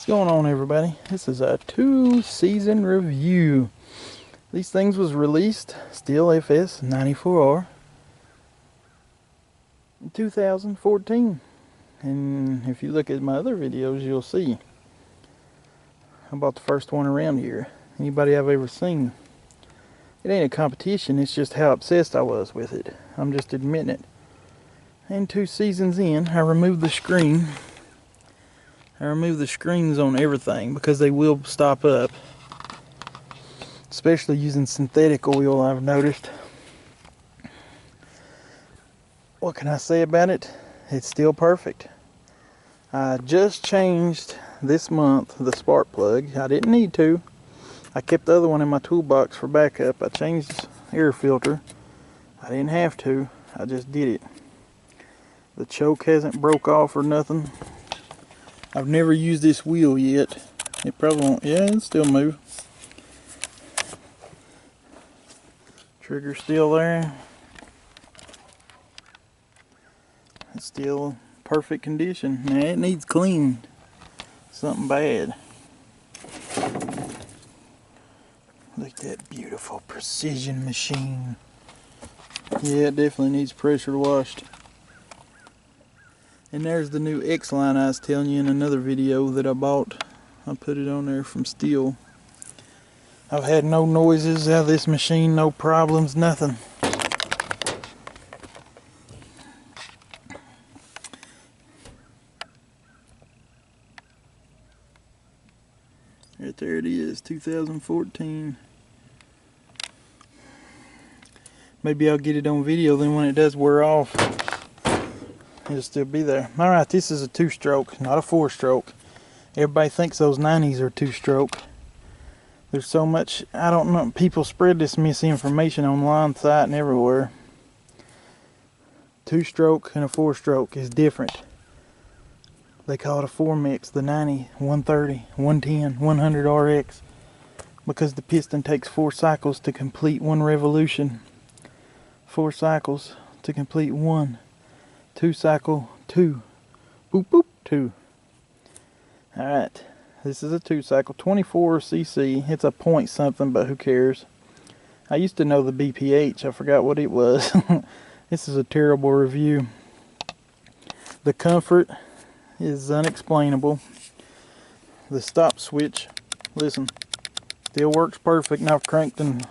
What's going on, everybody? This is a 2-season review. These things was released Stihl FS 94R in 2014. And if you look at my other videos, you'll see I bought the first one around here. Anybody I've ever seen. It ain't a competition, it's just how obsessed I was with it. I'm just admitting it. And 2 seasons in, I removed the screen. I remove the screens on everything because they will stop up, especially using synthetic oil. I've noticed. What can I say about it? It's still perfect. I just changed this month the spark plug. I didn't need to. I kept the other one in my toolbox for backup. I changed the air filter. I didn't have to. I just did it. The choke hasn't broke off or nothing. I've never used this wheel yet. It probably won't. Yeah, it'll still move. Trigger's still there. It's still perfect condition. Now it needs cleaned. Something bad. Look at that beautiful precision machine. Yeah, it definitely needs pressure washed. And there's the new X line I was telling you in another video that I bought. I put it on there from Stihl. I've had no noises out of this machine, no problems, nothing. Right there it is, 2014. Maybe I'll get it on video, then when it does wear off, it'll still be there. Alright, this is a 2-stroke, not a 4-stroke. Everybody thinks those 90s are 2-stroke. There's so much, I don't know, people spread this misinformation online, site, and everywhere. 2-stroke and a 4-stroke is different. They call it a 4-mix, the 90, 130, 110, 100 RX, because the piston takes 4 cycles to complete 1 revolution. 4 cycles to complete 1. 2 cycle 2. Boop boop 2. Alright, this is a 2 cycle 24 cc. It's a point something, but who cares? I used to know the BPH. I forgot what it was. This is a terrible review. The comfort is unexplainable. The stop switch, listen, still works perfect. And I've cranked and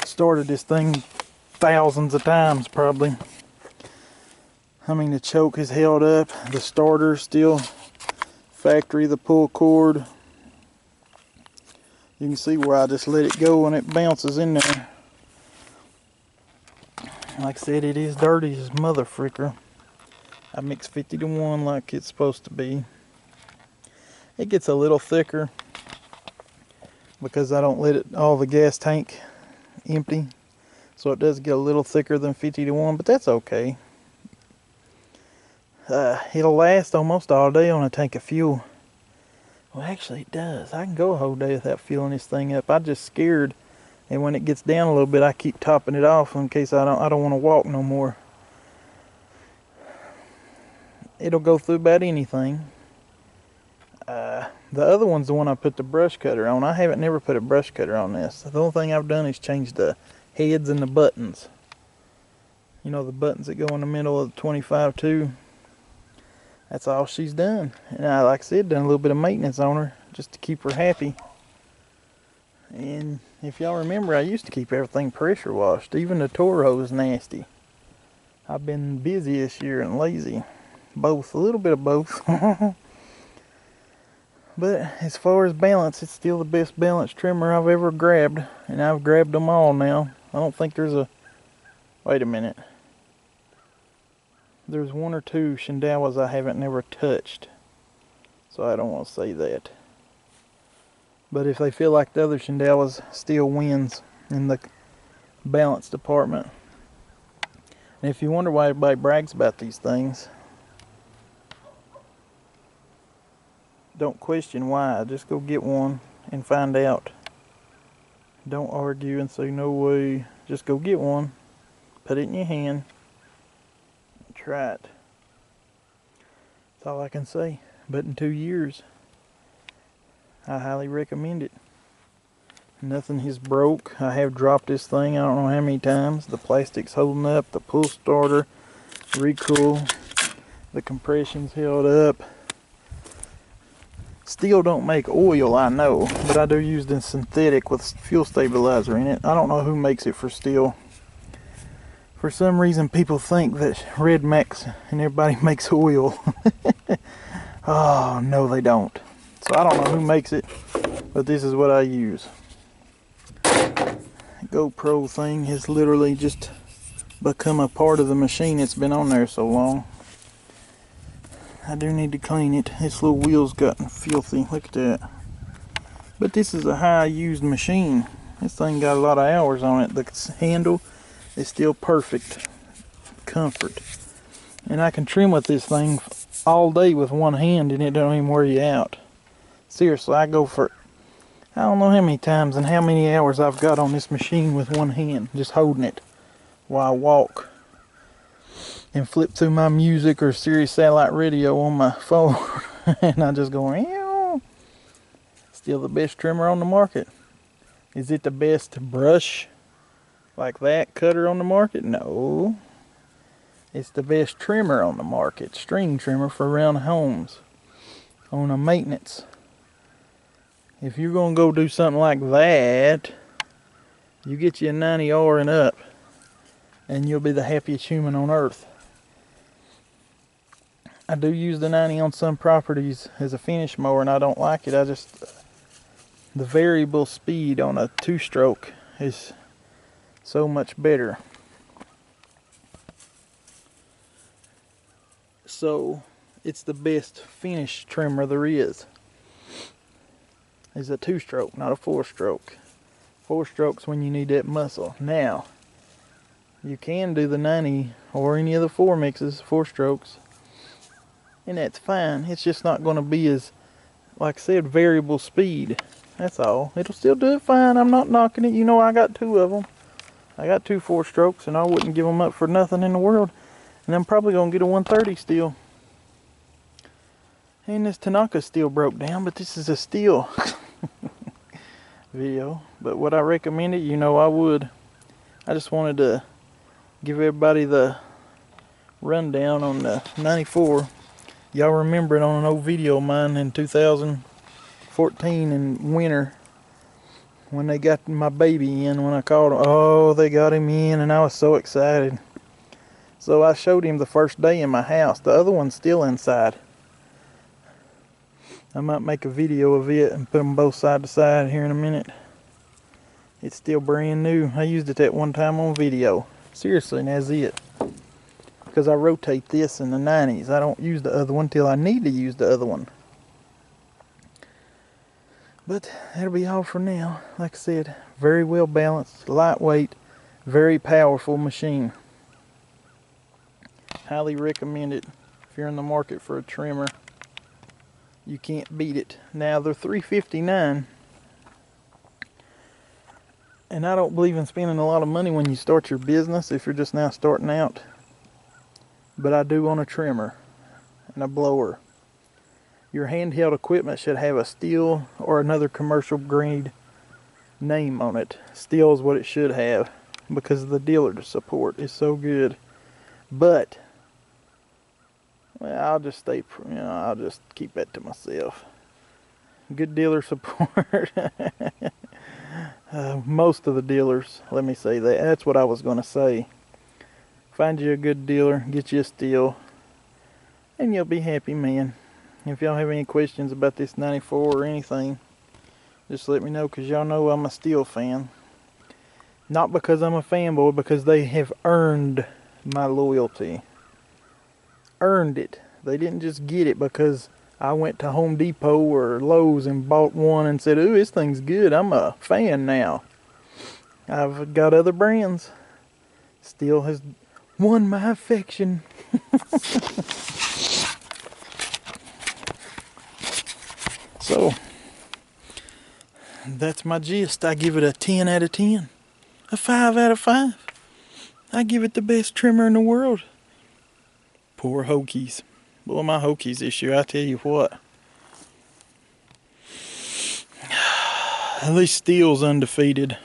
started this thing thousands of times probably. I mean, the choke is held up. The starter still factory, the pull cord. You can see where I just let it go and it bounces in there. Like I said, it is dirty as mother fricker. I mix 50-to-1 like it's supposed to be. It gets a little thicker because I don't let it all the gas tank empty. So it does get a little thicker than 50-to-1, but that's okay. It'll last almost all day on a tank of fuel. Well, actually it does. I can go a whole day without fueling this thing up. I'm just scared, and when it gets down a little bit, I keep topping it off in case I don't want to walk no more. It'll go through about anything. The other one's the one I put the brush cutter on. I haven't never put a brush cutter on this. The only thing I've done is change the heads and the buttons. You know, the buttons that go in the middle of the 25-2. That's all she's done. And I, like I said, done a little bit of maintenance on her just to keep her happy. And if y'all remember, I used to keep everything pressure washed. Even the Toro is nasty. I've been busy this year and lazy. Both, a little bit of both. But as far as balance, it's still the best balance trimmer I've ever grabbed. And I've grabbed them all now. I don't think there's a... Wait a minute. There's 1 or 2 Shindawas I haven't never touched. So I don't want to say that. But if they feel like the other Shindawas, still wins in the balance department. And if you wonder why everybody brags about these things, don't question why. Just go get one and find out. Don't argue and say no way. Just go get one. Put it in your hand. Try it. That's all I can say. but in 2 years, I highly recommend it. Nothing has broke. I have dropped this thing I don't know how many times. The plastic's holding up, the pull starter, recoil, the compression's held up. Stihl don't make oil, I know, but I do use the synthetic with fuel stabilizer in it. I don't know who makes it for Stihl. For some reason, people think that Red Max and everybody makes oil. Oh, no, they don't. So I don't know who makes it, but this is what I use. GoPro thing has literally just become a part of the machine. It's been on there so long. I do need to clean it. Its little wheels gotten filthy. Look at that. But this is a high used machine. This thing got a lot of hours on it. The handle is still perfect. Comfort. And I can trim with this thing all day with one hand and it don't even wear you out. Seriously, I go for, I don't know how many times and how many hours I've got on this machine with one hand, just holding it while I walk and flip through my music or Sirius satellite radio on my phone. And I just go, ew. Still the best trimmer on the market. Is it the best brush like that cutter on the market? No. It's the best trimmer on the market. String trimmer for around homes on a maintenance. If you're going to go do something like that, you get you a 90R and up, and you'll be the happiest human on earth. I do use the 90 on some properties as a finish mower, and I don't like it. The variable speed on a 2-stroke is so much better. So, it's the best finish trimmer there is. It's a 2-stroke, not a 4-stroke. 4-stroke's when you need that muscle. Now, you can do the 90 or any of the 4 mixes, 4 strokes, and that's fine. It's just not going to be as, like I said, variable speed. That's all. It'll still do it fine. I'm not knocking it. You know, I got 2 of them. I got 2 4-strokes, and I wouldn't give them up for nothing in the world. And I'm probably going to get a 130 Stihl. And this Tanaka Stihl broke down, but this is a Stihl video. But would I recommend it? You know I would. I just wanted to give everybody the rundown on the 94. Y'all remember it on an old video of mine in 2014 in winter when they got my baby in, when I called them. Oh, they got him in, and I was so excited. So I showed him the first day in my house. The other one's still inside. I might make a video of it and put them both side to side here in a minute. It's still brand new. I used it that one time on video. Seriously, and that's it. Because I rotate this in the 90s. I don't use the other one till I need to use the other one. But that'll be all for now. Like I said, very well balanced, lightweight, very powerful machine. Highly recommend it if you're in the market for a trimmer. You can't beat it. Now they're $359, and I don't believe in spending a lot of money when you start your business if you're just now starting out. But I do on a trimmer and a blower. Your handheld equipment should have a Stihl or another commercial grade name on it. Stihl is what it should have because the dealer support is so good. But well, I'll just stay, I'll just keep that to myself. Good dealer support. Most of the dealers, let me say that. That's what I was going to say. Find you a good dealer, get you a Stihl, and you'll be happy, man. If y'all have any questions about this 94 or anything, just let me know, because y'all know I'm a Stihl fan. Not because I'm a fanboy, because they have earned my loyalty. Earned it. They didn't just get it because I went to Home Depot or Lowe's and bought one and said, ooh, this thing's good, I'm a fan now. I've got other brands. Stihl has won my affection. So, that's my gist. I give it a 10 out of 10. A 5 out of 5. I give it the best trimmer in the world. Poor Hokies. Boy, my Hokies this year, I tell you what. At least Stihl's undefeated.